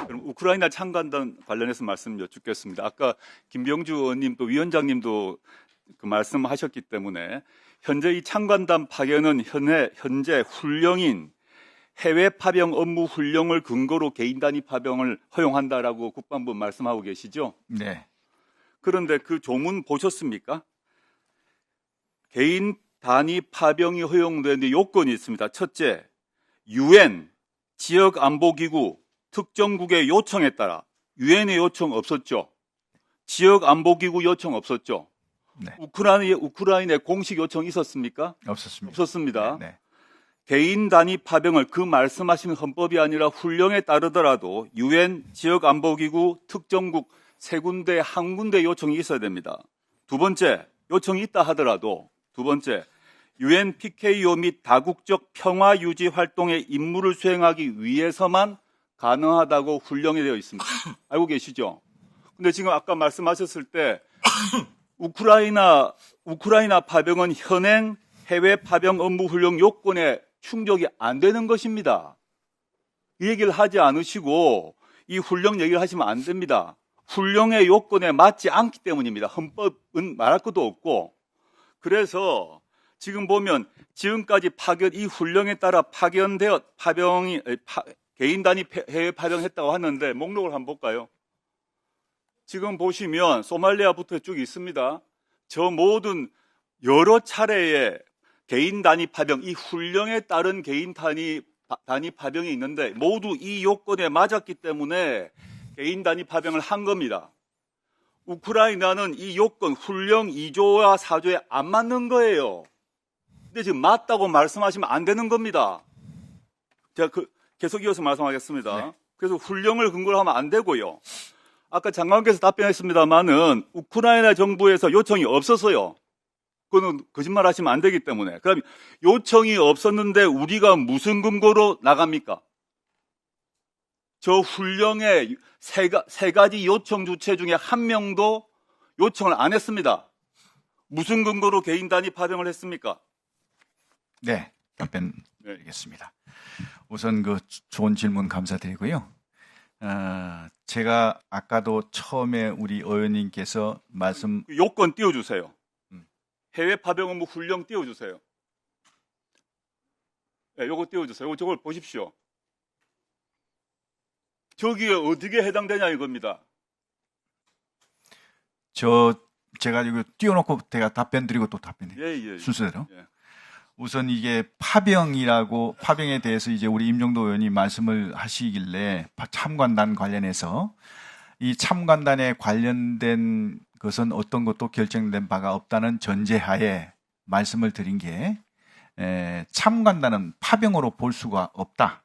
그럼 우크라이나 참관단 관련해서 말씀 여쭙겠습니다. 아까 김병주 의원님 또 위원장님도 그 말씀하셨기 때문에 현재 이 참관단 파견은 현재 훈령인 해외 파병 업무 훈령을 근거로 개인 단위 파병을 허용한다라고 국방부 말씀하고 계시죠? 네. 그런데 그 조문 보셨습니까? 개인 단위 파병이 허용되는 요건이 있습니다. 첫째, UN 지역안보기구 특정국의 요청에 따라 유엔의 요청 없었죠. 지역안보기구 요청 없었죠. 네. 우크라이나의 공식 요청 있었습니까? 없었습니다. 없었습니다. 네. 개인 단위 파병을 그 말씀하시는 헌법이 아니라 훈령에 따르더라도 유엔 지역안보기구 특정국 세 군데 한 군데 요청이 있어야 됩니다. 두 번째, 요청이 있다 하더라도 두 번째, 유엔 PKO 및 다국적 평화 유지 활동의 임무를 수행하기 위해서만 가능하다고 훈령이 되어 있습니다. 알고 계시죠? 근데 지금 아까 말씀하셨을 때 우크라이나 파병은 현행 해외 파병 업무 훈령 요건에 충족이 안 되는 것입니다. 이 얘기를 하지 않으시고 이 훈령 얘기를 하시면 안 됩니다. 훈령의 요건에 맞지 않기 때문입니다. 헌법은 말할 것도 없고. 그래서 지금 보면 지금까지 이 훈령에 따라 개인 단위 해외 파병했다고 하는데 목록을 한번 볼까요? 지금 보시면 소말리아부터 쭉 있습니다. 저 모든 여러 차례의 개인 단위 파병, 이 훈령에 따른 개인 단위 파병이 있는데 모두 이 요건에 맞았기 때문에 개인 단위 파병을 한 겁니다. 우크라이나는 이 요건 훈령 2조와 4조에 안 맞는 거예요. 근데 지금 맞다고 말씀하시면 안 되는 겁니다. 제가 계속 이어서 말씀하겠습니다. 네. 그래서 훈령을 근거로 하면 안 되고요. 아까 장관께서 답변했습니다만은 우크라이나 정부에서 요청이 없었어요. 그거는 거짓말 하시면 안 되기 때문에. 그럼 요청이 없었는데 우리가 무슨 근거로 나갑니까? 저 훈령의 세 가지 요청 주체 중에 한 명도 요청을 안 했습니다. 무슨 근거로 개인 단위 파병을 했습니까? 네, 답변 드리겠습니다. 우선 그 좋은 질문 감사드리고요. 제가 아까도 처음에 우리 의원님께서 요건 띄워주세요. 해외 파병 업무 훈령 띄워주세요. 네, 요거 띄워주세요. 저걸 보십시오. 저기에 어디에 해당되냐 이겁니다. 제가 이거 띄워놓고 제가 답변 드리고 또 답변해요. 순서대로. 예. 우선 이게 파병에 대해서 이제 우리 임종도 의원이 말씀을 하시길래 참관단 관련해서 이 참관단에 관련된 것은 어떤 것도 결정된 바가 없다는 전제하에 말씀을 드린 게 참관단은 파병으로 볼 수가 없다.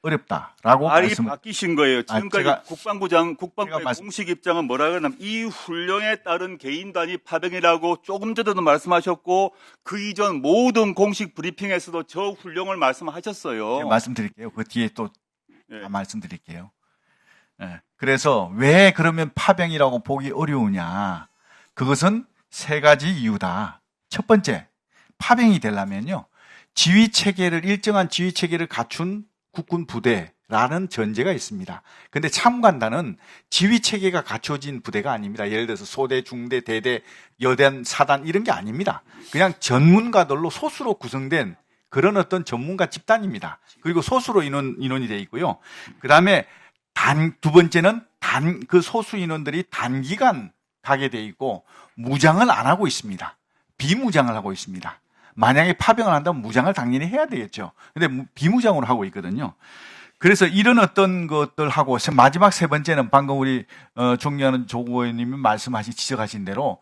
어렵다라고 말이 바뀌신 거예요. 지금까지 국방부의 제가 공식 입장은 뭐라 그러냐면 이 훈령에 따른 개인 단위 파병이라고 조금 전에도 말씀하셨고 그 이전 모든 공식 브리핑에서도 저 훈령을 말씀하셨어요. 제가 말씀드릴게요. 그 뒤에 또 말씀드릴게요. 그래서 왜 그러면 파병이라고 보기 어려우냐? 그것은 세 가지 이유다. 첫 번째, 파병이 되려면요. 일정한 지휘 체계를 갖춘 국군 부대라는 전제가 있습니다. 근데 참관단은 지휘 체계가 갖춰진 부대가 아닙니다. 예를 들어서 소대, 중대, 대대, 여단, 사단 이런 게 아닙니다. 그냥 전문가들로 소수로 구성된 그런 어떤 전문가 집단입니다. 그리고 소수로 인원이 되어 있고요. 그 다음에 두 번째는 그 소수 인원들이 단기간 가게 되어 있고 무장을 안 하고 있습니다. 비무장을 하고 있습니다. 만약에 파병을 한다면 무장을 당연히 해야 되겠죠. 근데 비무장으로 하고 있거든요. 그래서 이런 어떤 것들하고 마지막 세 번째는 방금 우리 존경하는 조 의원님이 지적하신 대로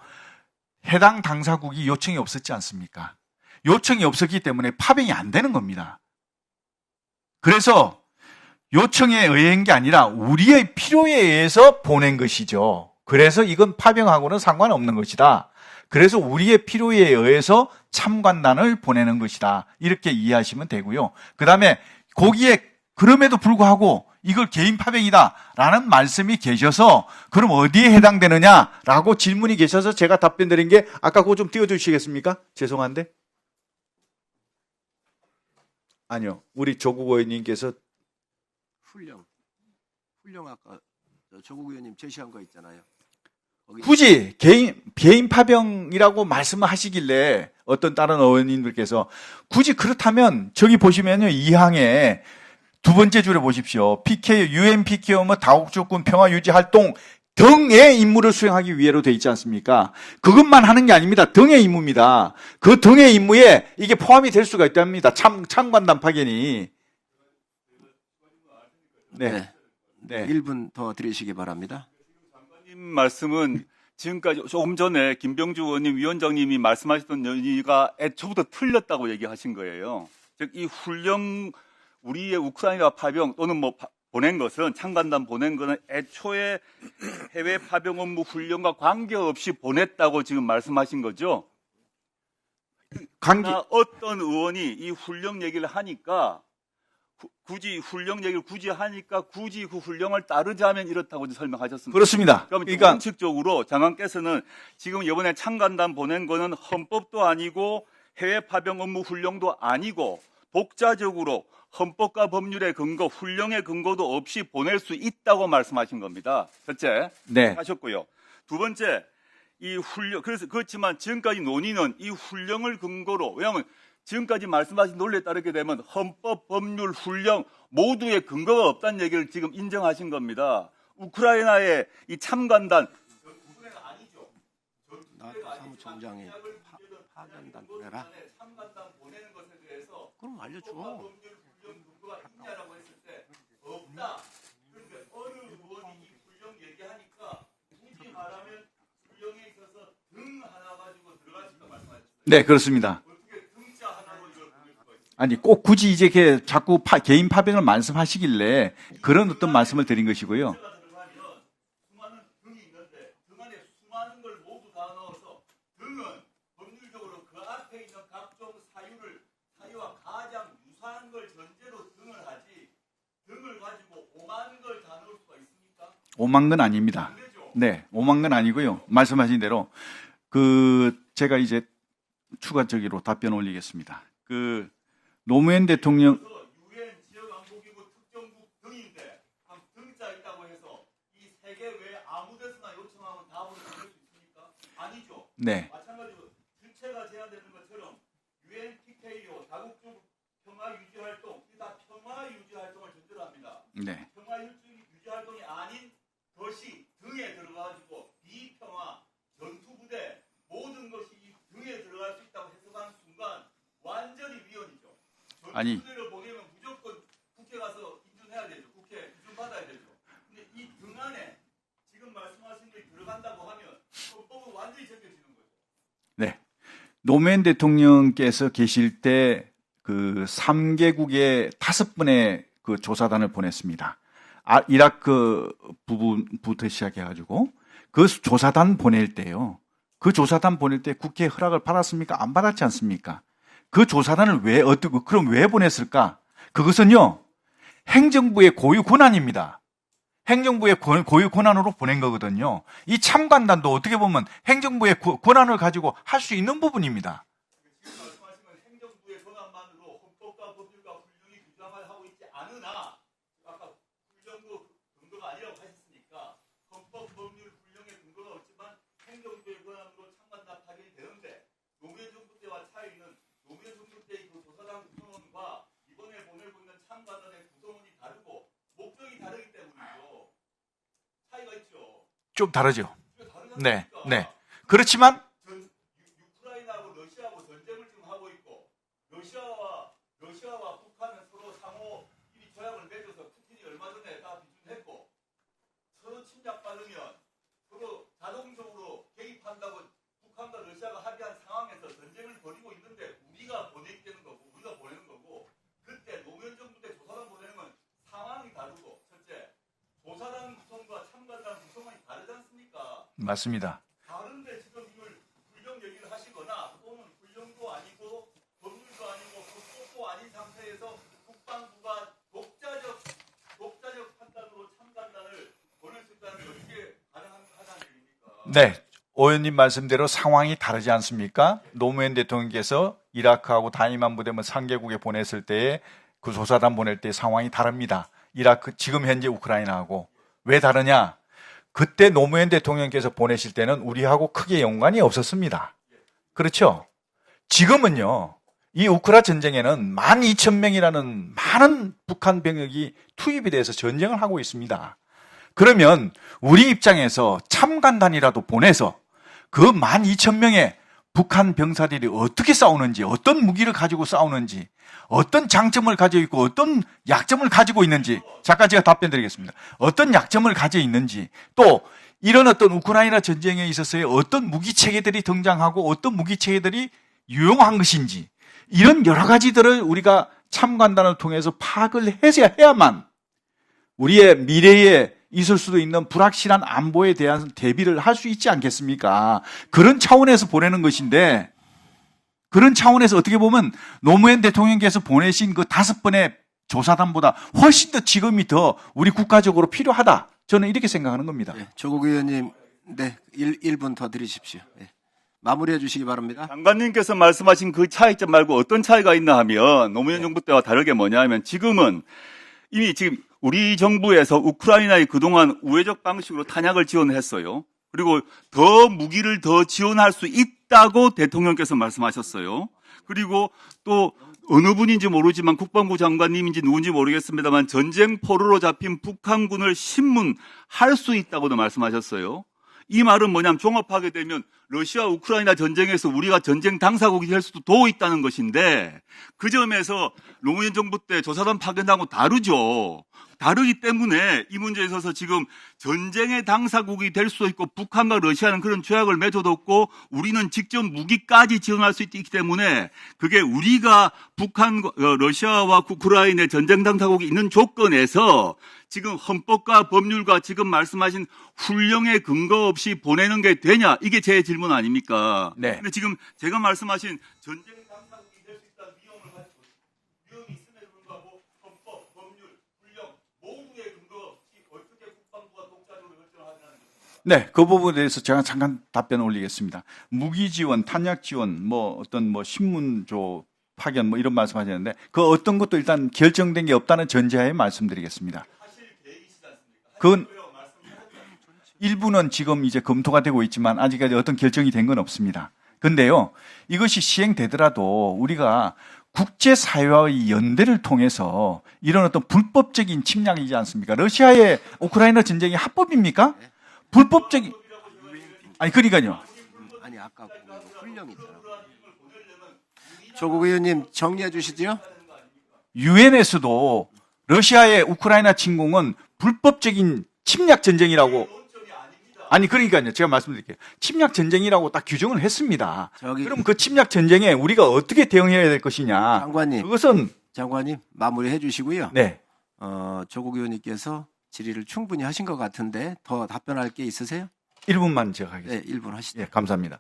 해당 당사국이 요청이 없었지 않습니까? 요청이 없었기 때문에 파병이 안 되는 겁니다. 그래서 요청에 의한 게 아니라 우리의 필요에 의해서 보낸 것이죠. 그래서 이건 파병하고는 상관없는 것이다. 그래서 우리의 필요에 의해서 참관단을 보내는 것이다. 이렇게 이해하시면 되고요. 그 다음에 거기에 그럼에도 불구하고 이걸 개인 파병이다 라는 말씀이 계셔서 그럼 어디에 해당되느냐라고 질문이 계셔서 제가 답변 드린 게 아까 그거 좀 띄워주시겠습니까? 죄송한데. 아니요. 우리 조국 의원님께서 훈령 아까 조국 의원님 제시한 거 있잖아요. 거기 굳이 개인 파병이라고 말씀하시길래 어떤 다른 의원님들께서 굳이 그렇다면 저기 보시면요 2항에 두 번째 줄에 보십시오. UN PKO 뭐 다국적군 평화 유지 활동 등의 임무를 수행하기 위해로 돼 있지 않습니까? 그것만 하는 게 아닙니다. 등의 임무입니다. 그 등의 임무에 이게 포함이 될 수가 있답니다. 참관단 파견이. 네. 네. 1분 더 드리시기 바랍니다. 장관님 말씀은 지금까지 조금 전에 김병주 의원님 위원장님이 말씀하셨던 얘기가 애초부터 틀렸다고 얘기하신 거예요. 즉 이 훈령 우리의 우크라이나 파병 또는 뭐 보낸 것은 참관단 보낸 것은 애초에 해외 파병 업무 훈련과 관계없이 보냈다고 지금 말씀하신 거죠. 그러나 어떤 의원이 이 훈령 얘기를 하니까 굳이 훈령 얘기를 하니까 굳이 그 훈령을 따르자면 이렇다고 설명하셨습니다. 그렇습니다. 그러니까 원칙적으로 장관께서는 지금 이번에 참관단 보낸 거는 헌법도 아니고 해외 파병 업무 훈령도 아니고 독자적으로 헌법과 법률의 근거, 훈령의 근거도 없이 보낼 수 있다고 말씀하신 겁니다. 첫째, 네. 하셨고요. 두 번째, 이 훈령 그렇지만 지금까지 논의는 이 훈령을 근거로 왜냐하면 지금까지 말씀하신 논리에 따르게 되면 헌법, 법률, 훈령 모두의 근거가 없다는 얘기를 지금 인정하신 겁니다. 우크라이나의 이 참관단 아니죠. 사무총장이 파견단 보내라. 참관단 보내는 것에 대해서 그럼 알려줘. 법률, 훈령 근거가 있냐라고 했을 때 없다. 그런데 어느 의원이 이 훈령 얘기하니까 굳이 말하면 훈령에 있어서 등 하나 가지고 들어갈 수 있다고 말씀하셨어요. 네, 그렇습니다. 아니, 꼭 굳이 이제 자꾸 개인 파병을 말씀하시길래 그런 어떤 말씀을 드린 것이고요. 수많은 등이 있는데 등 안에 수많은 걸 모두 다 넣어서 등은 법률적으로 그 앞에 있는 각종 사유와 가장 유사한 걸 전제로 등을 하지 등을 가지고 5만 걸 다 넣을 수가 있습니까? 5만 건 아닙니다. 네, 5만 건 아니고요. 말씀하신 대로 제가 이제 추가적으로 답변 올리겠습니다. 노무현 대통령 유엔 지역안보기구 특정국 등인데 등자 있다고 해서 이 세계 외 아무 데서나 요청하면 다 보내줄 수 있습니까? 아니죠. 네. 마찬가지로 주체가 제한되는 것처럼 UN PKO 다국적 평화 유지 활동 이 다 평화 유지 활동을 전제로 합니다. 네. 평화 유지 활동이 아닌 것이 등에 들어가지고 비평화 전투부대 모든 것이 이 등에 들어갈 수 있다고 해석하는 순간 완전히 위헌이죠. 아니. 전투부대를 보내면 무조건 국회 가서 인준해야 되죠. 국회 인준 받아야 되죠. 근데 이 등 안에 지금 말씀하신 게 들어간다고 하면 헌법은 완전히 제껴지는 거죠. 네. 노무현 대통령께서 계실 때 3개국에 5분의 조사단을 보냈습니다. 이라크 부분부터 시작해가지고 그 조사단 보낼 때요. 그 조사단 보낼 때 국회 허락을 받았습니까? 안 받았지 않습니까? 그 조사단을 그럼 왜 보냈을까? 그것은요, 행정부의 고유 권한입니다. 행정부의 고유 권한으로 보낸 거거든요. 이 참관단도 어떻게 보면 행정부의 권한을 가지고 할 수 있는 부분입니다. 지금 말씀하신 건 행정부의 권한만으로 헌법과 법률과 훈령이 규정을 하고 있지 않으나 아까 훈령도 근거가 아니라고 하셨으니까 헌법, 법률, 훈령의 근거가 없지만 행정부의 권한으로 참관단 파견이 되는데 노무현 정부 때와 차이는 노무현 정부 때의 그 조사단 구성원과 이번에 보내고 있는 참관단의 구성원이 다르고 목적이 다르기 때문이죠. 차이가 있죠. 좀 다르죠. 네, 다르지 않습니까? 네. 그렇지만 우크라이나하고 러시아하고 전쟁을 지금 하고 있고 러시아와 북한은 서로 상호 이 조약을 맺어서 푸틴이 얼마 전에 다 비준했고 서로 침략받으면 서로 자동적으로 개입한다고 북한과 러시아가 합의한 상황에서 전쟁을 벌이고 있는데 우리가 보내는 거고 그때 노무현 정부 때 조사단 보내는 건 상황이 다르고 첫째 조사단 구성과 참관단 구성이 다르지 않습니까? 맞습니다. 다른데 지금 이걸 훈령 얘기를 하시거나 또는 훈령도 아니고 법률도 아니고 헌법도 아닌 상태에서 국방부가 독자적 판단으로 참관단을 보낼 수 있다는 게 어떻게 가능하다는 얘기입니까? 네. 의원님 말씀대로 상황이 다르지 않습니까? 노무현 대통령께서 이라크하고 다이만 부대만 3개국에 보냈을 때에 그 조사단 보낼 때 상황이 다릅니다. 이라크, 지금 현재 우크라이나하고. 왜 다르냐? 그때 노무현 대통령께서 보내실 때는 우리하고 크게 연관이 없었습니다. 그렇죠? 지금은요, 이 우크라 전쟁에는 12,000명이라는 많은 북한 병력이 투입이 돼서 전쟁을 하고 있습니다. 그러면 우리 입장에서 참관단이라도 보내서 그 12,000명의 북한 병사들이 어떻게 싸우는지, 어떤 무기를 가지고 싸우는지, 어떤 장점을 가지고 있고 어떤 약점을 가지고 있는지, 잠깐 제가 답변 드리겠습니다. 어떤 약점을 가지고 있는지, 또 이런 어떤 우크라이나 전쟁에 있어서의 어떤 무기 체계들이 등장하고 어떤 무기 체계들이 유용한 것인지, 이런 여러 가지들을 우리가 참관단을 통해서 파악을 해야만 우리의 미래에 있을 수도 있는 불확실한 안보에 대한 대비를 할 수 있지 않겠습니까? 그런 차원에서 보내는 것인데, 그런 차원에서 어떻게 보면 노무현 대통령께서 보내신 그 5번의 조사단보다 훨씬 더 지금이 더 우리 국가적으로 필요하다. 저는 이렇게 생각하는 겁니다. 네, 조국 의원님, 네, 1분 더 드리십시오. 네. 마무리해 주시기 바랍니다. 장관님께서 말씀하신 그 차이점 말고 어떤 차이가 있나 하면 노무현 정부 때와 다르게 뭐냐 하면 지금은 이미 지금 우리 정부에서 우크라이나에 그동안 우회적 방식으로 탄약을 지원했어요. 그리고 더 무기를 더 지원할 수 있다고 대통령께서 말씀하셨어요. 그리고 또 어느 분인지 모르지만 국방부 장관님인지 누군지 모르겠습니다만 전쟁 포로로 잡힌 북한군을 신문할 수 있다고도 말씀하셨어요. 이 말은 뭐냐면 종합하게 되면 러시아 우크라이나 전쟁에서 우리가 전쟁 당사국이 될 수도 도 있다는 것인데, 그 점에서 노무현 정부 때 조사단 파견하고 다르죠. 다르기 때문에 이 문제에 있어서 지금 전쟁의 당사국이 될 수도 있고 북한과 러시아는 그런 조약을 맺어뒀고 우리는 직접 무기까지 지원할 수 있기 때문에 그게 우리가 북한, 러시아와 우크라이나의 전쟁 당사국이 있는 조건에서 지금 헌법과 법률과 지금 말씀하신 훈령의 근거 없이 보내는 게 되냐? 이게 제 질문 아닙니까? 네. 근데 지금 제가 말씀하신 전쟁 당사국이 될 수 있다는 위험을 가지고 위험이 있음에도 불구하고 헌법, 법률, 훈령 모두의 근거 없이 어떻게 국방부가 독자적으로 결정하느냐는 거죠. 네, 그 부분에 대해서 제가 잠깐 답변 올리겠습니다. 무기 지원, 탄약 지원, 어떤 신문조 파견 이런 말씀하셨는데 그 어떤 것도 일단 결정된 게 없다는 전제하에 말씀드리겠습니다. 그건 일부는 지금 이제 검토가 되고 있지만 아직까지 어떤 결정이 된 건 없습니다. 근데요, 이것이 시행되더라도 우리가 국제사회와의 연대를 통해서 이런 어떤 불법적인 침략이지 않습니까? 러시아의 우크라이나 전쟁이 합법입니까? 불법적인, 아니, 그러니까요. 아니, 아까 훈령이 있잖아. 조국 의원님 정리해 주시죠. 유엔에서도 러시아의 우크라이나 침공은 불법적인 침략 전쟁이라고, 아니 그러니까요, 제가 말씀드릴게요. 침략 전쟁이라고 딱 규정을 했습니다. 그럼 그 침략 전쟁에 우리가 어떻게 대응해야 될 것이냐? 장관님, 그것은 장관님 마무리해 주시고요. 네, 조국 의원님께서 질의를 충분히 하신 것 같은데 더 답변할 게 있으세요? 1분만 제가 하겠습니다. 네, 1분 하시죠. 예, 감사합니다.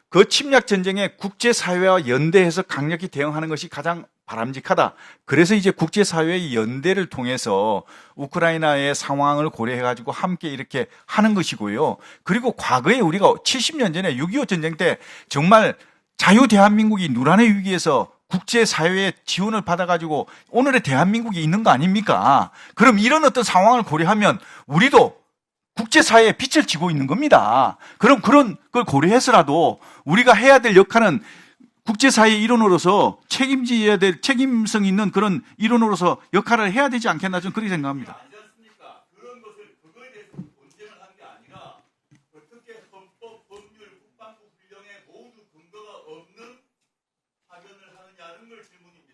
그 침략 전쟁에 국제사회와 연대해서 강력히 대응하는 것이 가장 바람직하다. 그래서 이제 국제사회의 연대를 통해서 우크라이나의 상황을 고려해가지고 함께 이렇게 하는 것이고요. 그리고 과거에 우리가 70년 전에 6.25 전쟁 때 정말 자유 대한민국이 누란의 위기에서 국제사회의 지원을 받아가지고 오늘의 대한민국이 있는 거 아닙니까? 그럼 이런 어떤 상황을 고려하면 우리도 국제사회에 빛을 지고 있는 겁니다. 그럼 그런 걸 고려해서라도 우리가 해야 될 역할은 국제사회의 일원으로서 책임져야 될 책임성 있는 그런 일원으로서 역할을 해야 되지 않겠나 저는 그렇게 생각합니다. 그런 것을 그거에 대해서 논쟁을 한 게 아니라 어떻게 헌법, 법률, 국방부 훈령에 모두 근거가 없는 파견을 하느냐는 걸 질문입니다.